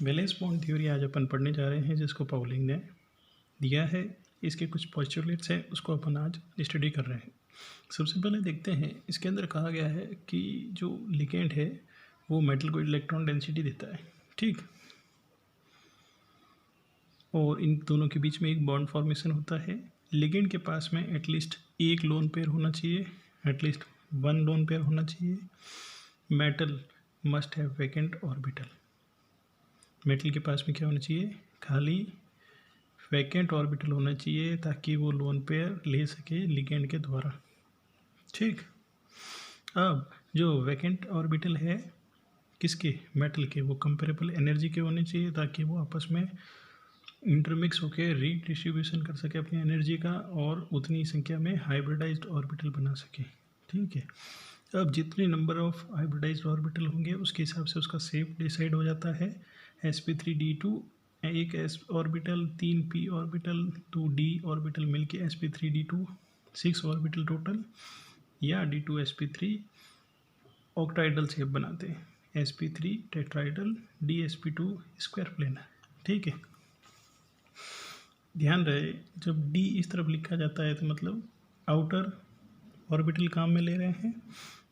Valence bond theory आज अपन पढ़ने जा रहे हैं, जिसको पाउलिंग ने दिया है। इसके कुछ पोस्टुलेट्स हैं, उसको अपन आज स्टडी कर रहे हैं। सबसे पहले देखते हैं, इसके अंदर कहा गया है कि जो लिगेंड है वो मेटल को इलेक्ट्रॉन डेंसिटी देता है, ठीक। और इन दोनों के बीच में एक बॉन्ड फॉर्मेशन होता है। लिगेंड के पास में एटलीस्ट एक लोन पेयर होना चाहिए, एटलीस्ट वन लोन पेयर होना चाहिए। Metal must have vacant orbital. Metal के पास में क्या होना चाहिए? खाली वैकेंट ऑर्बिटल होना चाहिए, ताकि वो लोन पेयर ले सके लिगेंड के द्वारा, ठीक। अब जो वैकेंट ऑर्बिटल है किसके? मेटल के, वो कंपेरेबल एनर्जी के होने चाहिए, ताकि वो आपस में इंटरमिक्स होकर रीडिस्ट्रीब्यूशन कर सके अपनी एनर्जी का, और उतनी संख्या में हाइब्रिडाइज्ड ऑर्बिटल बना सके, ठीक है। अब जितने नंबर ऑफ हाइब्रिडाइज्ड ऑर्बिटल होंगे उसके हिसाब से उसका शेप डिसाइड हो जाता है। sp3d2 एक s orbital, 3 p orbital, 2 d orbital मिलके sp3d2 6 ऑर्बिटल टोटल, या d2sp3 ऑक्टाइडल शेप बनाते हैं, sp3 टेट्राइडल, dsp2 स्क्वायर प्लेनर, ठीक है। ध्यान रहे, जब d इस तरफ लिखा जाता है तो मतलब आउटर ऑर्बिटल काम में ले रहे हैं,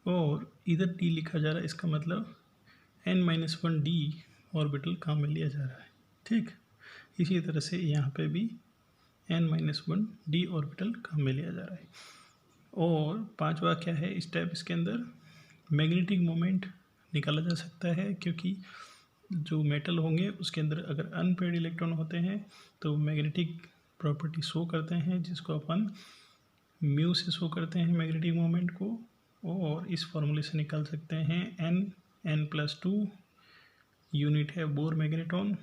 और इधर d लिखा जा रहा है, इसका मतलब n-1 d ऑर्बिटल काम में लिया जा रहा है, ठीक। इसी तरह से यहाँ पे भी n-1 d ऑर्बिटल काम में लिया जा रहा है। और पांचवा क्या है स्टेप इसके अंदर? मैग्नेटिक मोमेंट निकाला जा सकता है, क्योंकि जो मेटल होंगे उसके अंदर अगर अनपेयर्ड इलेक्ट्रॉन होते हैं तो मैग्नेटिक प्रॉपर्टी शो करते हैं, जिसको अपन म्यू से शो करते हैं मैग्नेटिक मोमेंट को। और इस फॉर्मूले से निकाल सकते हैं n+2 यूनिट है बोर मैग्नेट्रॉन।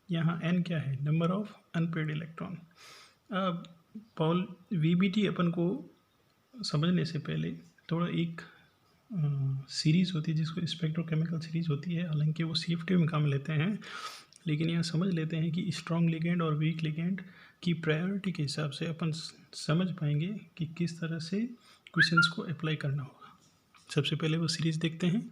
यहाँ n क्या है? Number of unpaired electron. अब पॉल वीबीटी अपन को समझने से पहले थोड़ा एक सीरीज़ होती है जिसको स्पेक्ट्रोकेमिकल सीरीज़ होती है, हालांकि वो सीएफटी में काम लेते हैं, लेकिन यहाँ समझ लेते हैं कि स्ट्रॉन्ग लिगेंड और वीक लिगेंड की प्रायोरिटी के हिसाब से अपन समझ पाएंगे कि किस तरह से क्वेश्चंस को अप्लाई करना होगा। सबसे पहले वो सीरीज़ देखते हैं।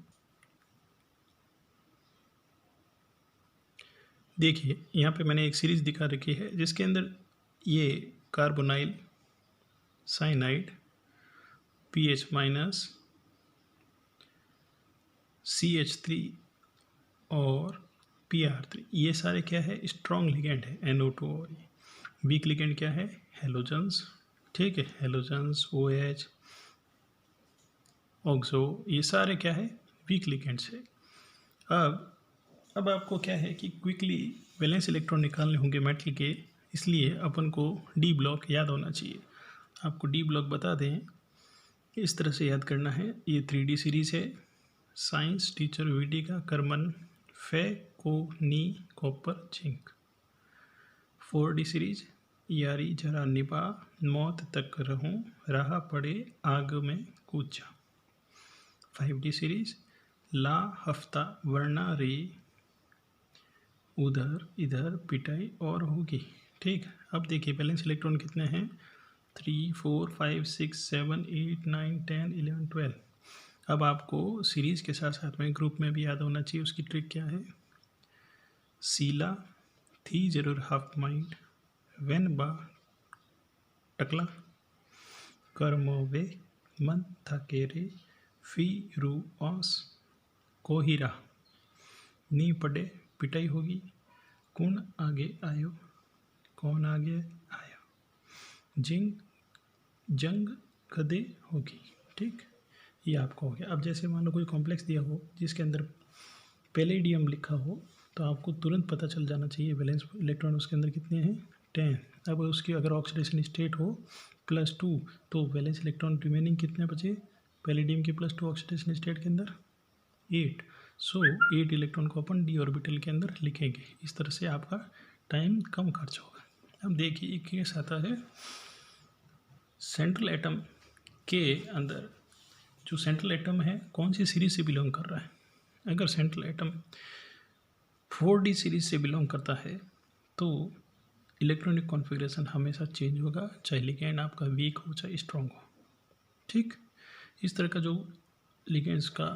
देखिए यहाँ पे मैंने एक सीरीज़ दिखा रखी है, जिसके अंदर ये कार्बोनाइल साइनाइड pH- CH3 और PR3, ये सारे क्या है? स्ट्रॉन्ग लिगेंड है, NO2। और ये वीक लिगेंड क्या है? हेलोजन्स, ठीक है। हेलोजन्स, OH, ऑक्सो, ये सारे क्या है? वीक लिगेंड्स है। अब आपको क्या है कि क्विकली वैलेंस इलेक्ट्रॉन निकालने होंगे मेटल के, इसलिए अपन को डी ब्लॉक याद होना चाहिए। आपको डी ब्लॉक बता दें, इस तरह से याद करना है। ये 3D सीरीज़ है, साइंस टीचर वीडी का करमन फे को नी कॉपर जिंक। 4D सीरीज, यारी जरा निभा मौत तक रहूं, राह पड़े आग में कूद जा। 5D सीरीज, ला हफ्ता वरना रे, उधर इधर पिटाई और होगी, ठीक। अब देखिए बैलेंस इलेक्ट्रॉन कितने हैं? 3, 4, 5, 6, 7, 8, 9, 10, 11, 12। अब आपको सीरीज़ के साथ साथ में ग्रुप में भी याद होना चाहिए। उसकी ट्रिक क्या है? सीला थी जरूर हाफ माइंड वेन बा टकला कर्मोवे मन थकेरे फी रू ऑस कोहिरा, नी पड़े पिटाई होगी, कौन आगे आयो, कौन आगे आयो, जंग कदे होगी, ठीक। ये आपका हो गया। अब जैसे मान लो कोई कॉम्प्लेक्स दिया हो जिसके अंदर पैलेडियम लिखा हो, तो आपको तुरंत पता चल जाना चाहिए वैलेंस इलेक्ट्रॉन उसके अंदर कितने हैं? 10। अब उसकी अगर ऑक्सीडेशन स्टेट हो +2, तो वैलेंस इलेक्ट्रॉन रिमेनिंग कितने बचे पैलेडियम के +2 ऑक्सीडेशन स्टेट के अंदर? 8। सो 8 इलेक्ट्रॉन को अपन डी ऑर्बिटल के अंदर लिखेंगे। इस तरह से आपका टाइम कम खर्च होगा। अब देखिए एक केस आता है, सेंट्रल एटम के अंदर जो सेंट्रल एटम है कौन सी सीरीज से बिलोंग कर रहा है? अगर सेंट्रल एटम 4D सीरीज से बिलोंग करता है तो इलेक्ट्रॉनिक कॉन्फ़िगरेशन हमेशा चेंज होगा, चाहे लिगेंड आपका वीक हो चाहे स्ट्रॉन्ग हो, ठीक। इस तरह का जो लिगेंड्स का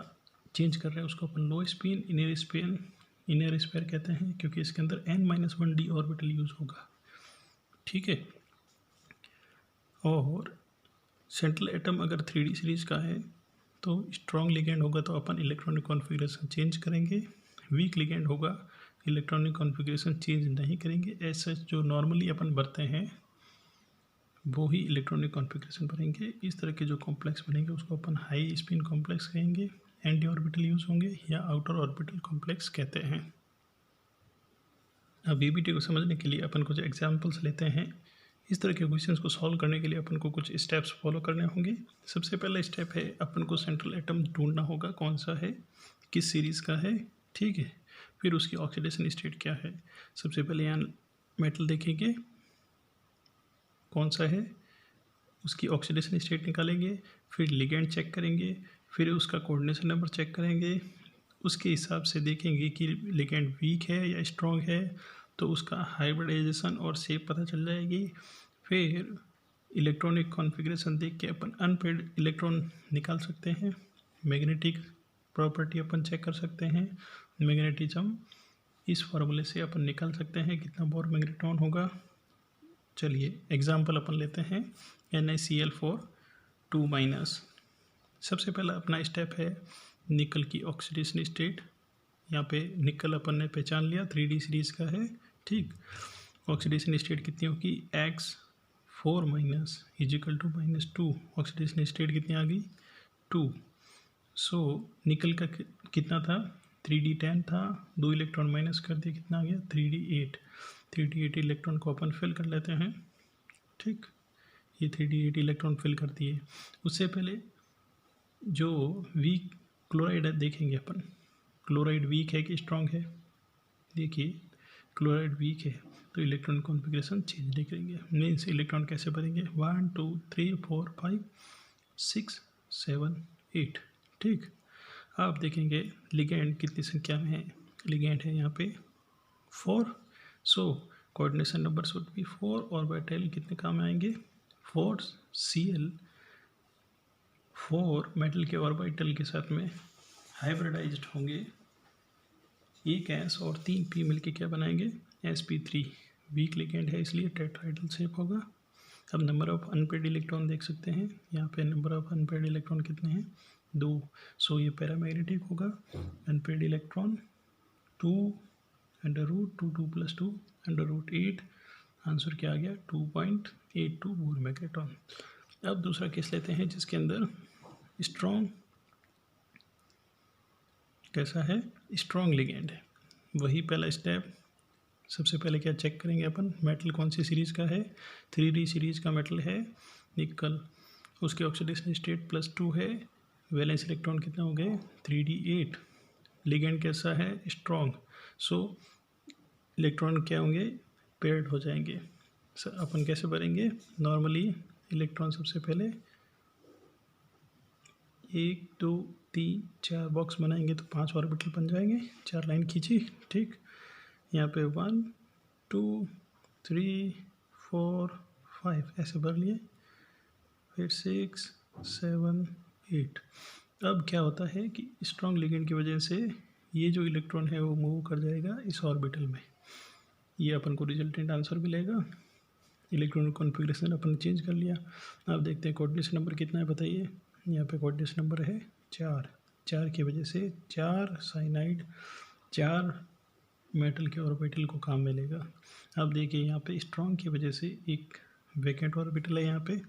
चेंज कर रहे हैं उसको अपन low spin, inner spin inner sphere कहते हैं क्योंकि इसके अंदर n-1d ऑर्बिटल यूज़ होगा, ठीक है। और सेंट्रल एटम अगर 3D सीरीज का है तो स्ट्रॉन्ग लिगेंड होगा तो अपन इलेक्ट्रॉनिक कॉन्फ़िगरेशन चेंज करेंगे, वीक लिगेंड होगा इलेक्ट्रॉनिक कॉन्फ़िगरेशन चेंज नहीं करेंगे। ऐसा जो नॉर्मली अपन भरते हैं वो ही इलेक्ट्रॉनिक कॉन्फ़िगरेशन भरेंगे। इस तरह के जो कॉम्प्लेक्स बनेंगे उसको अपन हाई स्पिन कॉम्प्लेक्स कहेंगे, एंटी ऑर्बिटल यूज़ होंगे या आउटर ऑर्बिटल कॉम्प्लेक्स कहते हैं। अब बीबीटी को समझने के लिए अपन कुछ एग्जाम्पल्स लेते हैं। इस तरह के क्वेश्चंस को सॉल्व करने के लिए अपन को कुछ स्टेप्स फॉलो करने होंगे। सबसे पहला स्टेप है अपन को सेंट्रल एटम ढूंढना होगा, कौन सा है, किस सीरीज़ का है, ठीक है। फिर उसकी ऑक्सीडेशन स्टेट क्या है। सबसे पहले यहाँ मेटल देखेंगे कौन सा है, उसकी ऑक्सीडेशन स्टेट निकालेंगे, फिर लिगेंड चेक करेंगे, फिर उसका कोऑर्डिनेशन नंबर चेक करेंगे। उसके हिसाब से देखेंगे कि लिगेंड वीक है या स्ट्रॉन्ग है, तो उसका हाइब्रिडाइजेशन और शेप पता चल जाएगी। फिर इलेक्ट्रॉनिक कॉन्फ़िगरेशन देख के अपन अनपेयर्ड इलेक्ट्रॉन निकाल सकते हैं। मैग्नेटिक प्रॉपर्टी अपन चेक कर सकते हैं, मैग्नेटिज्म, इस फार्मूले से अपन निकाल सकते हैं कितना बोर मैग्नेट्रॉन होगा। चलिए एग्जाम्पल अपन लेते हैं NaCl4 2-। सबसे पहला अपना स्टेप है निकल की ऑक्सीडेशन स्टेट। यहाँ पे निकल अपन ने पहचान लिया 3D सीरीज़ का है, ठीक। ऑक्सीडेशन स्टेट कितनी होगी, X4- = -2। ऑक्सीडेशन स्टेट कितनी आ गई, 2। सो निकल का कितना था, 3D10 था, 2 इलेक्ट्रॉन माइनस कर दिया, कितना आ गया 3D8। 3D8 इलेक्ट्रॉन को अपन फिल कर लेते हैं, ठीक। ये 3D8 इलेक्ट्रॉन फिल कर दिए। उससे पहले जो वीक क्लोराइड देखेंगे अपन, क्लोराइड वीक है कि स्ट्रॉन्ग है। देखिए क्लोराइड वीक है तो इलेक्ट्रॉन कॉन्फ़िगरेशन चेंज नहीं करेंगे। मीन्स इलेक्ट्रॉन कैसे भरेंगे, 1 2 3 4 5 6 7 8, ठीक। आप देखेंगे लिगेंड कितनी संख्या में है, लिगेंड है यहाँ पे 4। So coordination number should be 4 और ऑर्बिटल कितने काम आएंगे, 4 Cl। 4 मेटल के ऑर्बिटल के साथ में हाइब्रिडाइज्ड होंगे, एक एस और 3 पी मिलके क्या बनाएंगे, sp3। वीक लिगेंड है इसलिए टेट्राहेड्रल शेप होगा। अब नंबर ऑफ अनपेयर्ड इलेक्ट्रॉन देख सकते हैं, यहाँ पे नंबर ऑफ अनपेयर्ड इलेक्ट्रॉन कितने हैं, 2। सो ये पैरामैग्नेटिक होगा। Unpaired electron 2 √2 2 + 2 √8। आंसर क्या आ गया, 2.82 बोर मैग्नेट्रॉन। अब दूसरा केस लेते हैं जिसके अंदर स्ट्रॉन्ग कैसा है, स्ट्रॉन्ग लिगेंड है। वही पहला स्टेप, सबसे पहले क्या चेक करेंगे अपन, मेटल कौन सी सीरीज़ का है, 3D सीरीज़ का मेटल है निकल। उसके ऑक्सीडेशन स्टेट +2 है, वैलेंस इलेक्ट्रॉन कितना हो गए 3D8। लिगेंड कैसा है, स्ट्रॉन्ग। सो इलेक्ट्रॉन क्या होंगे, पेयर्ड हो जाएंगे। अपन कैसे भरेंगे, नॉर्मली इलेक्ट्रॉन सबसे पहले 1 2 3 4 बॉक्स बनाएंगे तो 5 ऑर्बिटल बन जाएंगे। 4 लाइन खींची, ठीक। यहाँ पे 1 2 3 4 5 ऐसे भर लिए, फिर 6 7 8। अब क्या होता है कि स्ट्रॉन्ग लिगेंड की वजह से ये जो इलेक्ट्रॉन है वो मूव कर जाएगा इस ऑर्बिटल में, ये अपन को रिजल्टेंट आंसर मिलेगा। इलेक्ट्रॉनिक कॉन्फ़िगरेशन अपन चेंज कर लिया। अब देखते हैं कोऑर्डिनेशन नंबर कितना है, बताइए। यहाँ पे कोऑर्डिनेशन नंबर है 4। 4 की वजह से 4 साइनाइड 4 मेटल के ऑर्बिटल को काम मिलेगा। अब देखिए यहाँ पे स्ट्रॉन्ग की वजह से एक वैकेंट ऑर्बिटल है यहाँ पे।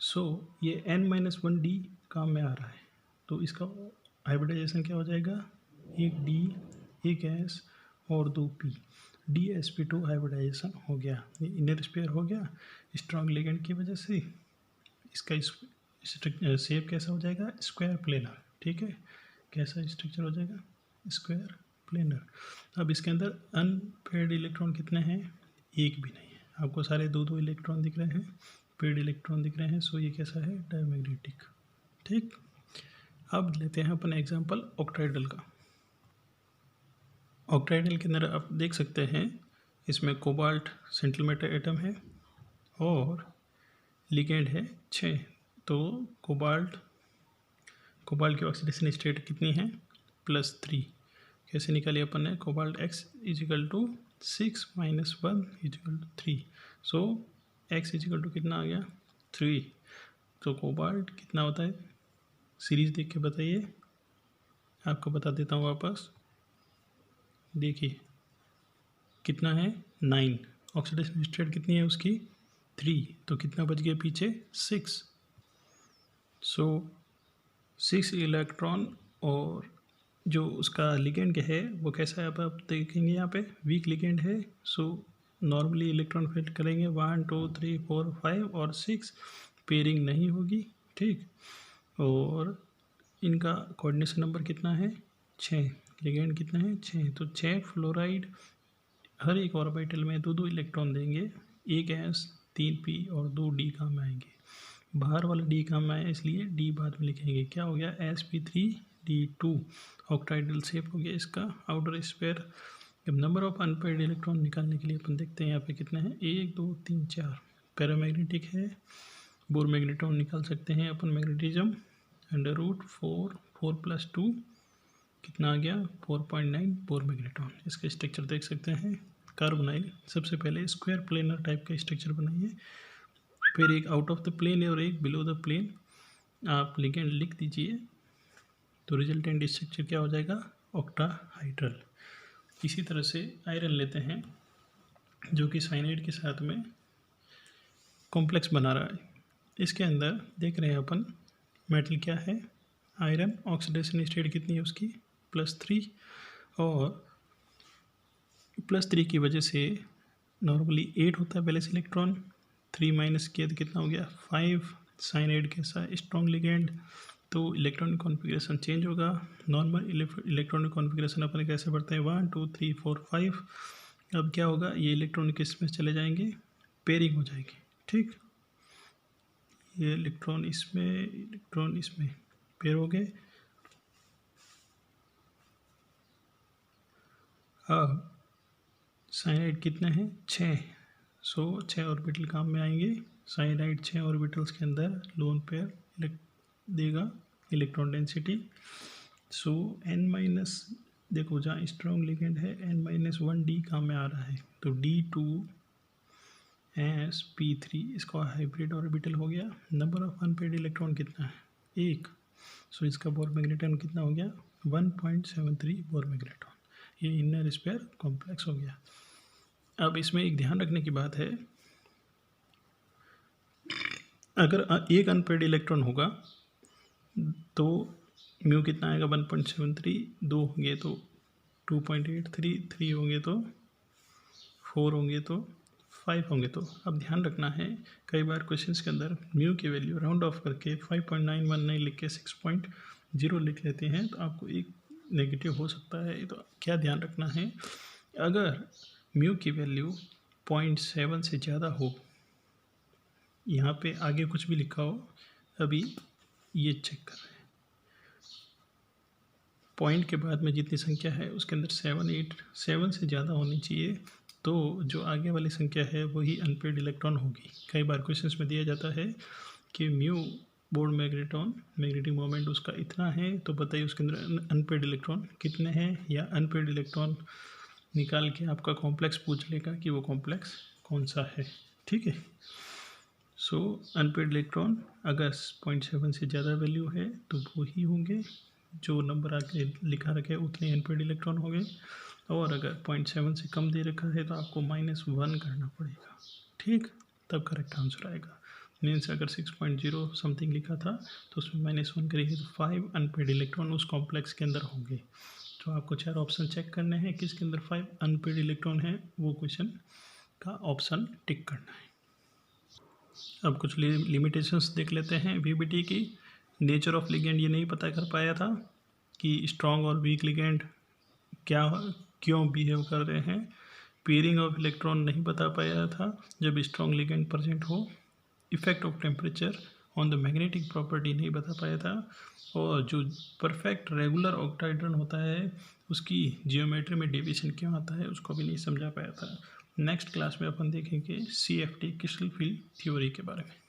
सो ये n-1d काम में आ रहा है तो इसका हाइब्रिडाइजेशन क्या हो जाएगा, एक D एक S और 2 P, DsP2 हाइब्रिडाइजेशन हो गया। ये इनर स्पेयर हो गया स्ट्रॉन्ग लिगेंड की वजह से। इसका शेप कैसा हो जाएगा, स्क्वायर प्लेनर, ठीक है। कैसा स्ट्रक्चर हो जाएगा, स्क्वायर प्लेनर। अब इसके अंदर अनपेयर्ड इलेक्ट्रॉन कितने हैं, एक भी नहीं है। आपको सारे 2 इलेक्ट्रॉन दिख रहे हैं, पेयर्ड इलेक्ट्रॉन दिख रहे हैं। सो ये कैसा है, डायमैग्नेटिक, ठीक। अब लेते हैं अपन एग्जांपल ऑक्टाहेड्रल का। ऑक्टाहेड्रल के अंदर आप देख सकते हैं इसमें कोबाल्ट सेंट्रल मेटल एटम है और लिगेंड है 6। तो कोबाल्ट की ऑक्सीडेशन स्टेट कितनी है, +3। कैसे निकाली अपन ने, cobalt x is equal to 6 - 1 is equal to 3। So x is equal to कितना आ गया 3। तो कोबाल्ट कितना होता है, सीरीज देख के बताइए, आपको बता देता हूँ वापस। देखिए कितना है 9, ऑक्सीडेशन स्टेट कितनी है उसकी 3, तो कितना बच गया पीछे 6। सो 6 इलेक्ट्रॉन, और जो उसका लिगेंड है वो कैसा है, अब आप देखेंगे यहाँ पे वीक लिगेंड है। सो नॉर्मली इलेक्ट्रॉन फिट करेंगे 1 2 3 4 5 और 6, पेयरिंग नहीं होगी, ठीक। और इनका कोऑर्डिनेशन नंबर कितना है 6, लिगेंड कितना है 6, तो 6 फ्लोराइड हर एक ऑर्बिटल में 2 इलेक्ट्रॉन देंगे, एक S 3 P और 2 D काम में आएंगे। बाहर वाला D काम में आया इसलिए D बाद में लिखेंगे। क्या हो गया sp3d2 ऑक्टाइडल शेप हो गया इसका आउटर स्फीयर। अब नंबर ऑफ अनपेयर्ड इलेक्ट्रॉन निकालने के लिए अपन देखते हैं यहाँ पे कितना है 1 2 3 4, पैरामैग्नेटिक है, बोर मैग्नेट्रॉन निकाल सकते हैं अपन, मैग्नेटिज्म √4 4 + 2 कितना आ गया 4.9 बोर मैग्नेट्रॉन। इसका स्ट्रक्चर देख सकते हैं, कार्बोनाइल। सबसे पहले स्क्वायर प्लेनर टाइप का स्ट्रक्चर बनाइए, फिर एक आउट ऑफ द प्लेन और एक बिलो द प्लेन आप लिगेंड लिख दीजिए, तो रिजल्टेंट स्ट्रक्चर क्या हो जाएगा ऑक्टाहाइड्रल। इसी तरह से आयरन लेते हैं जो कि साइनाइड के साथ में कॉम्प्लेक्स बना रहा है। इसके अंदर देख रहे हैं अपन मेटल क्या है आयरन, ऑक्सीडेशन स्टेट कितनी है उसकी +3, और +3 की वजह से नॉर्मली 8 होता है बैलेंस इलेक्ट्रॉन, 3 माइनस किया तो कितना हो गया 5। साइनाइड कैसा स्ट्रॉन्ग लिगेंड, तो इलेक्ट्रॉनिक कॉन्फ़िगरेशन चेंज होगा। नॉर्मल इलेक्ट्रॉनिक कॉन्फ़िगरेशन अपन कैसे बढ़ते हैं 1 2 3 4 5। अब क्या होगा, ये इलेक्ट्रॉन किसमें चले जाएंगे, पेयरिंग हो जाएगी, ठीक। ये इलेक्ट्रॉन इसमें पेयर हो गए। अब साइनाइड कितने हैं 6, सो 6 ऑर्बिटल काम में आएंगे। साइनाइड 6 ऑर्बिटल्स के अंदर लोन पेयर देगा इलेक्ट्रॉन डेंसिटी। सो n- देखो जहाँ स्ट्रॉन्ग लिगेंड है n-1d काम में आ रहा है, तो D2sp3 इसका हाइब्रिड ऑर्बिटल हो गया। नंबर ऑफ अनपेयर्ड इलेक्ट्रॉन कितना है 1, सो इसका बोर मैग्नेट्रॉन कितना हो गया 1.73 बोर मैग्नेट्रॉन। ये इनर स्पेयर कॉम्प्लेक्स हो गया। अब इसमें एक ध्यान रखने की बात है, अगर एक अनपेयर्ड इलेक्ट्रॉन होगा तो म्यू कितना आएगा 1.73, 2 होंगे तो 2.83, 3 होंगे तो 4 होंगे तो 5 होंगे। तो अब ध्यान रखना है, कई बार क्वेश्चंस के अंदर म्यू की वैल्यू राउंड ऑफ करके 5.919 लिख के 6.0 लिख लेते हैं, तो आपको एक नेगेटिव हो सकता है। तो क्या ध्यान रखना है, अगर म्यू की वैल्यू 0.7 से ज़्यादा हो, यहाँ पे आगे कुछ भी लिखा हो, अभी ये चेक कर रहे हैं, पॉइंट के बाद में जितनी संख्या है उसके अंदर 7 से ज़्यादा होनी चाहिए, तो जो आगे वाली संख्या है वही अनपेयर्ड इलेक्ट्रॉन होगी। कई बार क्वेश्चंस में दिया जाता है कि म्यू बोर्ड मैग्नेटिक मोमेंट उसका इतना है, तो बताइए उसके अंदर अनपेयर्ड इलेक्ट्रॉन कितने हैं, या अनपेयर्ड इलेक्ट्रॉन निकाल के आपका कॉम्प्लेक्स पूछ लेगा कि वो कॉम्प्लेक्स कौन सा है, ठीक है। सो अनपेयर्ड इलेक्ट्रॉन अगर 0.7 से ज़्यादा वैल्यू है तो वो ही होंगे, जो नंबर आगे लिखा रखे उतने अनपेयर्ड इलेक्ट्रॉन हो गए। और अगर 0.7 से कम दे रखा है तो आपको -1 करना पड़ेगा, ठीक, तब करेक्ट आंसर आएगा। मीन्स अगर 6.0 समथिंग लिखा था तो उसमें -1 करेंगे तो 5 अनपेयर्ड इलेक्ट्रॉन उस कॉम्प्लेक्स के अंदर होंगे। तो आपको 4 ऑप्शन चेक करने हैं, किसके अंदर 5 अनपेयर्ड इलेक्ट्रॉन है, वो क्वेश्चन का ऑप्शन टिक करना है। अब कुछ लिमिटेशंस देख लेते हैं वीबीटी की। नेचर ऑफ लिगेंड ये नहीं पता कर पाया था कि स्ट्रॉन्ग और वीक लिगेंड क्यों बिहेव कर रहे हैं। पेयरिंग ऑफ इलेक्ट्रॉन नहीं बता पाया था जब स्ट्रॉन्ग लिगेंड प्रेजेंट हो। Effect of temperature on the magnetic property नहीं बता पाया था। और जो परफेक्ट रेगुलर ऑक्टाइड्रन होता है उसकी जियोमेट्री में डेविएशन क्यों आता है उसको भी नहीं समझा पाया था। नेक्स्ट क्लास में अपन देखेंगे CFT क्रिस्टल फील्ड थ्योरी के बारे में।